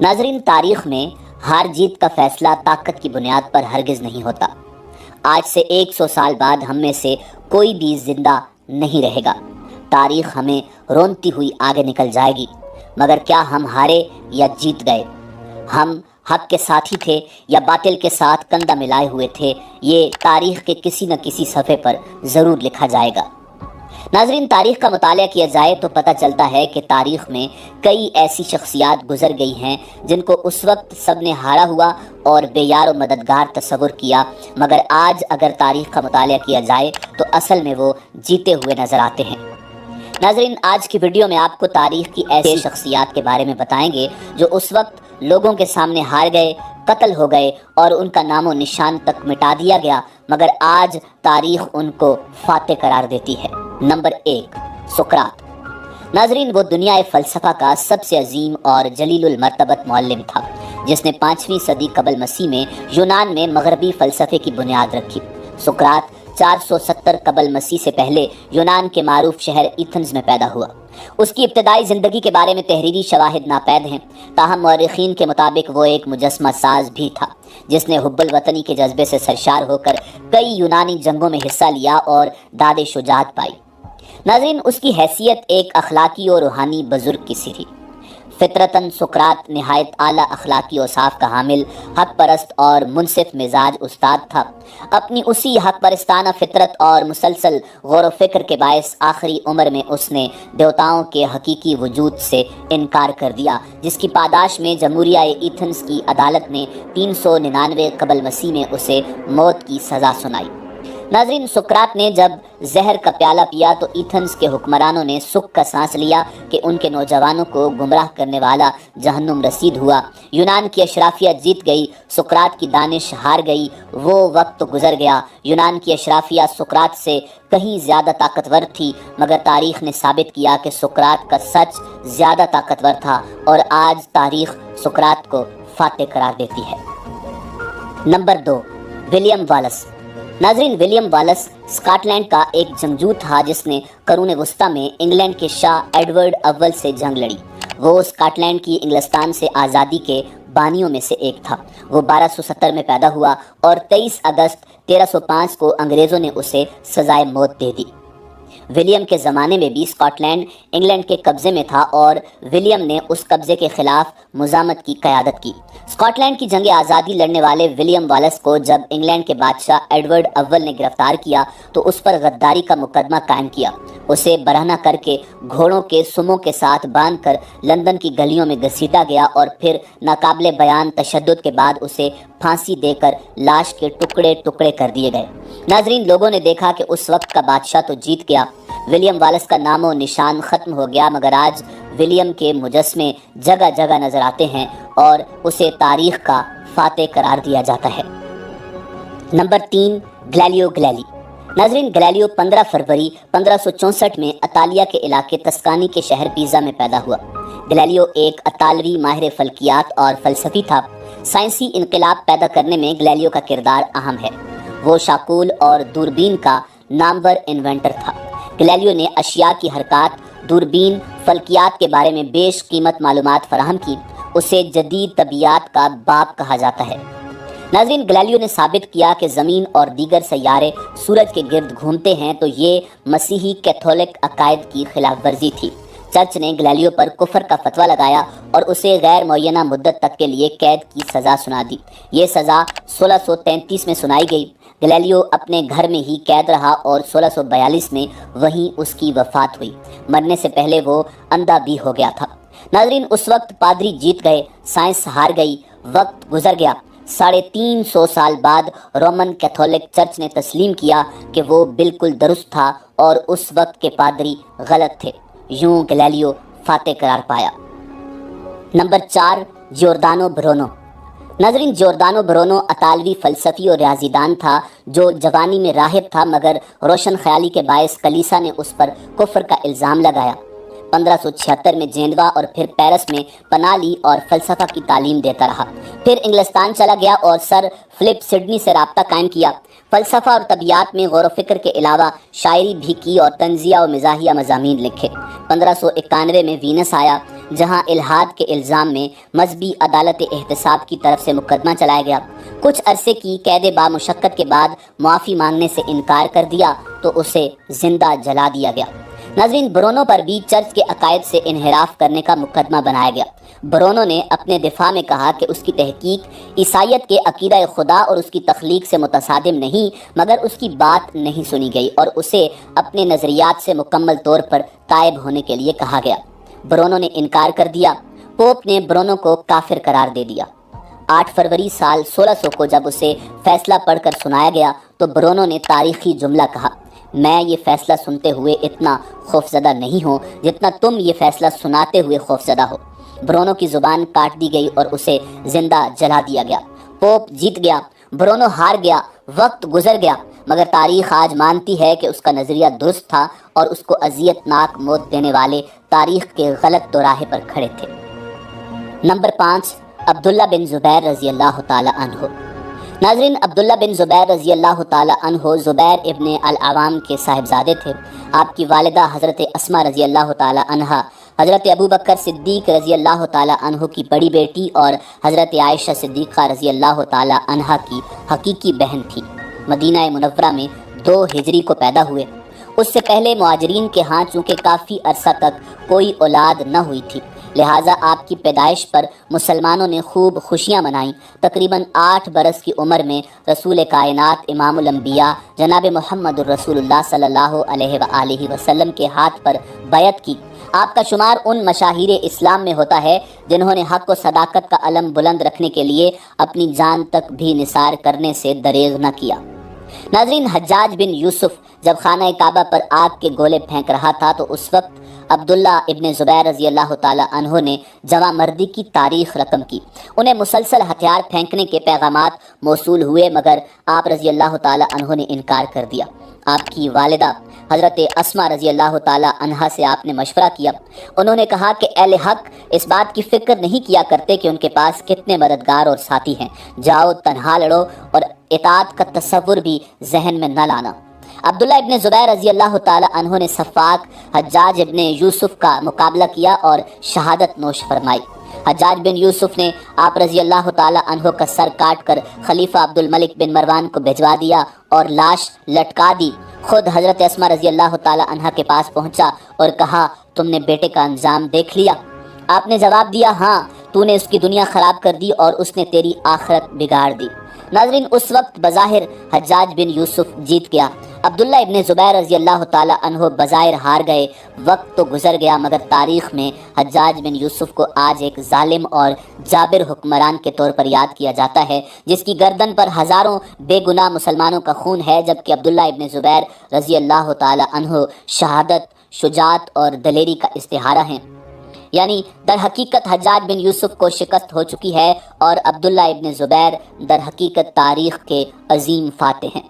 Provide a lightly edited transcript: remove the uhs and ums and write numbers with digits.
ناظرین، تاریخ میں ہار جیت کا فیصلہ طاقت کی بنیاد پر ہرگز نہیں ہوتا۔ آج سے 100 سال بعد ہم میں سے کوئی بھی زندہ نہیں رہے گا۔ تاریخ ہمیں رونتی ہوئی آگے نکل جائے گی، مگر کیا ہم ہارے یا جیت گئے؟ ہم حق کے ساتھی تھے یا باطل کے ساتھ کندھا ملائے ہوئے تھے؟ یہ تاریخ کے کسی نہ کسی صفحے پر ضرور لکھا جائے گا۔ ناظرین، تاریخ کا مطالعہ کیا جائے تو پتہ چلتا ہے کہ تاریخ میں کئی ایسی شخصیات گزر گئی ہیں جن کو اس وقت سب نے ہارا ہوا اور بے یار و مددگار تصور کیا، مگر آج اگر تاریخ کا مطالعہ کیا جائے تو اصل میں وہ جیتے ہوئے نظر آتے ہیں۔ ناظرین، آج کی ویڈیو میں آپ کو تاریخ کی ایسی شخصیات کے بارے میں بتائیں گے جو اس وقت لوگوں کے سامنے ہار گئے، قتل ہو گئے اور ان کا نام و نشان تک مٹا دیا گیا، مگر آج تاریخ ان کو فاتح قرار دیتی ہے۔ نمبر 1، سقراط۔ ناظرین، وہ دنیا فلسفہ کا سب سے عظیم اور جلیل المرتبت معلم تھا جس نے 5ویں صدی قبل مسیح میں یونان میں مغربی فلسفے کی بنیاد رکھی۔ سقراط 470 قبل مسیح سے پہلے یونان کے معروف شہر ایتھنز میں پیدا ہوا۔ اس کی ابتدائی زندگی کے بارے میں تحریری شواہد ناپید ہیں، تاہم مورخین کے مطابق وہ ایک مجسمہ ساز بھی تھا جس نے حب الوطنی کے جذبے سے سرشار ہو کر کئی یونانی جنگوں میں حصہ لیا اور داد شجاعت پائی۔ ناظرین، اس کی حیثیت ایک اخلاقی اور روحانی بزرگ کی سی تھی۔ فطرتاً سقراط نہایت اعلیٰ اخلاقی اوصاف کا حامل، حق پرست اور منصف مزاج استاد تھا۔ اپنی اسی حق پرستانہ فطرت اور مسلسل غور و فکر کے باعث آخری عمر میں اس نے دیوتاؤں کے حقیقی وجود سے انکار کر دیا، جس کی پاداش میں جمہوریہ ایتھنز کی عدالت نے 399 قبل مسیح میں اسے موت کی سزا سنائی۔ ناظرین، سقراط نے جب زہر کا پیالہ پیا تو ایتھنز کے حکمرانوں نے سکھ کا سانس لیا کہ ان کے نوجوانوں کو گمراہ کرنے والا جہنم رسید ہوا۔ یونان کی اشرافیہ جیت گئی، سقراط کی دانش ہار گئی۔ وہ وقت گزر گیا، یونان کی اشرافیہ سقراط سے کہیں زیادہ طاقتور تھی، مگر تاریخ نے ثابت کیا کہ سقراط کا سچ زیادہ طاقتور تھا اور آج تاریخ سقراط کو فاتح قرار دیتی ہے۔ Number 2، William Wallace. ناظرین، ولیم والیس اسکاٹ لینڈ کا ایک جنگجو تھا جس نے قرون وسطیٰ میں انگلینڈ کے شاہ ایڈورڈ اول سے جنگ لڑی۔ وہ اسکاٹ لینڈ کی انگلستان سے آزادی کے بانیوں میں سے ایک تھا۔ وہ 1270 میں پیدا ہوا اور 23 اگست 1305 کو انگریزوں نے اسے سزائے موت دے دی۔ ولیم کے زمانے میں بھی اسکاٹ لینڈ انگلینڈ کے قبضے میں تھا اور ولیم نے اس قبضے کے خلاف مزاحمت کی قیادت کی۔ اسکاٹ لینڈ کی جنگ آزادی لڑنے والے ولیم والیس کو جب انگلینڈ کے بادشاہ ایڈورڈ اول نے گرفتار کیا تو اس پر غداری کا مقدمہ قائم کیا۔ اسے برہنہ کر کے گھوڑوں کے سموں کے ساتھ باندھ کر لندن کی گلیوں میں گھسیٹا گیا اور پھر ناقابل بیان تشدد کے بعد اسے پھانسی دے کر لاش کے ٹکڑے ٹکڑے کر دیے گئے۔ ناظرین، لوگوں نے دیکھا کہ اس وقت کا بادشاہ تو جیت گیا، ولیم والیس کا نام و نشان ختم ہو گیا، مگر آج ولیم کے مجسمے جگہ جگہ نظر آتے ہیں اور اسے تاریخ کا فاتح قرار دیا جاتا ہے۔ Number 3، Galileo Galilei. ناظرین، گلیلیو 15 فروری 1564 میں اطالیہ کے علاقے تسکانی کے شہر پیزا میں پیدا ہوا۔ گلیلیو ایک اطالوی ماہر فلکیات اور فلسفی تھا۔ سائنسی انقلاب پیدا کرنے میں گلیلیو کا کردار اہم ہے۔ وہ شاکول اور دوربین کا نامور انوینٹر تھا۔ گلیلیو نے اشیاء کی حرکات، دوربین، فلکیات کے بارے میں بیش قیمت معلومات فراہم کی۔ اسے جدید طبیعیات کا باپ کہا جاتا ہے۔ ناظرین، گلیلیو نے ثابت کیا کہ زمین اور دیگر سیارے سورج کے گرد گھومتے ہیں تو یہ مسیحی کیتھولک عقائد کی خلاف ورزی تھی۔ چرچ نے گلیلیو پر کفر کا فتویٰ لگایا اور اسے غیر معینہ مدت تک کے لیے قید کی سزا سنا دی۔ یہ سزا 1633 میں سنائی گئی۔ گلیلیو اپنے گھر میں ہی قید رہا اور 1642 میں وہیں اس کی وفات ہوئی۔ مرنے سے پہلے وہ اندھا بھی ہو گیا تھا۔ ناظرین، اس وقت پادری جیت گئے، سائنس ہار گئی، وقت گزر گیا۔ 350 سال بعد رومن کیتھولک چرچ نے تسلیم کیا کہ وہ بالکل درست تھا اور اس وقت کے پادری غلط تھے۔ یوں گلیلیو فاتح قرار پایا۔ Number 4، Giordano Bruno. ناظرین، جیوردانو برونو اطالوی فلسفی اور ریاضی دان تھا جو جوانی میں راہب تھا، مگر روشن خیالی کے باعث کلیسا نے اس پر کفر کا الزام لگایا۔ 1576 میں جینوا اور پھر پیرس میں پناہ لی اور فلسفہ کی تعلیم دیتا رہا۔ پھر انگلستان چلا گیا اور سر فلپ سڈنی سے رابطہ قائم کیا۔ فلسفہ اور طبیعیات میں غور و فکر کے علاوہ شاعری بھی کی اور طنزیہ و مزاحیہ مضامین لکھے۔ 1591 میں وینس آیا۔ جہاں الحاد کے الزام میں مذہبی عدالت احتساب کی طرف سے مقدمہ چلایا گیا۔ کچھ عرصے کی قید بامشقت کے بعد معافی مانگنے سے انکار کر دیا تو اسے زندہ جلا دیا گیا۔ ناظرین، برونو پر بھی چرچ کے عقائد سے انحراف کرنے کا مقدمہ بنایا گیا۔ برونو نے اپنے دفاع میں کہا کہ اس کی تحقیق عیسائیت کے عقیدہ خدا اور اس کی تخلیق سے متصادم نہیں، مگر اس کی بات نہیں سنی گئی اور اسے اپنے نظریات سے مکمل طور پر تائب ہونے کے لیے کہا گیا۔ برونو نے انکار کر دیا۔ پوپ نے برونو کو کافر قرار دے دیا۔ 8 فروری سال 1600 کو جب اسے فیصلہ پڑھ کر سنایا گیا تو برونو نے تاریخی جملہ کہا، میں یہ فیصلہ سنتے ہوئے اتنا خوفزدہ نہیں ہوں جتنا تم یہ فیصلہ سناتے ہوئے خوفزدہ ہو۔ برونو کی زبان کاٹ دی گئی اور اسے زندہ جلا دیا گیا۔ پوپ جیت گیا، برونو ہار گیا، وقت گزر گیا، مگر تاریخ آج مانتی ہے کہ اس کا نظریہ درست تھا اور اس کو اذیت ناک موت دینے والے تاریخ کے غلط دوراہے پر کھڑے تھے۔ نمبر 5، عبداللہ بن زبیر رضی اللہ تعالی عنہ۔ ناظرین، عبداللہ بن زبیر رضی اللہ تعالی عنہ زبیر ابن العوام کے صاحبزادے تھے۔ آپ کی والدہ حضرت اسماء رضی اللہ تعالی عنہ حضرت ابوبکر صدیق رضی اللہ تعالی عنہ کی بڑی بیٹی اور حضرت عائشہ صدیقہ رضی اللہ تعالی عنہ کی حقیقی بہن تھی۔ مدینہ منورہ میں 2 ہجری کو پیدا ہوئے۔ اس سے پہلے مہاجرین کے ہاں چونکہ کافی عرصہ تک کوئی اولاد نہ ہوئی تھی، لہٰذا آپ کی پیدائش پر مسلمانوں نے خوب خوشیاں منائیں۔ تقریباً 8 برس کی عمر میں رسول کائنات امام الانبیاء جناب محمد الرسول اللہ صلی اللہ علیہ وآلہ وسلم کے ہاتھ پر بیعت کی۔ آپ کا شمار ان مشاہیر اسلام میں ہوتا ہے جنہوں نے حق و صداقت کا علم بلند رکھنے کے لیے اپنی جان تک بھی نثار کرنے سے دریغ نہ کیا۔ ناظرین، حجاج بن یوسف جب خانہ کعبہ پر آگ کے گولے پھینک رہا تھا تو اس وقت عبداللہ ابن زبیر رضی اللہ تعالی عنہ نے جواں مردی کی تاریخ رقم کی۔ انہیں مسلسل ہتھیار پھینکنے کے پیغامات موصول ہوئے مگر آپ رضی اللہ تعالی عنہ نے انکار کر دیا۔ آپ کی والدہ حضرت اسماء رضی اللہ تعالی عنہا سے آپ نے مشورہ کیا۔ انہوں نے کہا کہ اہل حق اس بات کی فکر نہیں کیا کرتے کہ ان کے پاس کتنے مددگار اور ساتھی ہیں، جاؤ تنہا لڑو اور اطاعت کا تصور بھی ذہن میں نہ لانا۔ عبداللہ ابن زبیر رضی اللہ تعالی عنہ نے صفاق حجاج ابن یوسف کا مقابلہ کیا اور شہادت نوش فرمائی۔ حجاج بن یوسف نے آپ رضی اللہ تعالی عنہ کا سر کاٹ کر خلیفہ عبد الملک بن مروان کو بھجوا دیا اور لاش لٹکا دی۔ خود حضرت اسماء رضی اللہ تعالی عنہ کے پاس پہنچا اور کہا، تم نے بیٹے کا انجام دیکھ لیا؟ آپ نے جواب دیا، ہاں، تو نے اس کی دنیا خراب کر دی اور اس نے تیری آخرت بگاڑ دی۔ ناظرین، اس وقت بظاہر حجاج بن یوسف جیت گیا۔ عبداللہ ابن زبیر رضی اللہ تعالی عنہ بظاہر ہار گئے۔ وقت تو گزر گیا مگر تاریخ میں حجاج بن یوسف کو آج ایک ظالم اور جابر حکمران کے طور پر یاد کیا جاتا ہے، جس کی گردن پر ہزاروں بے گناہ مسلمانوں کا خون ہے، جبکہ عبداللہ ابن زبیر رضی اللہ تعالی عنہ شہادت، شجاعت اور دلیری کا استعارہ ہیں۔ یعنی در حقیقت حجاج بن یوسف کو شکست ہو چکی ہے اور عبداللہ ابن زبیر در حقیقت تاریخ کے عظیم فاتح ہیں۔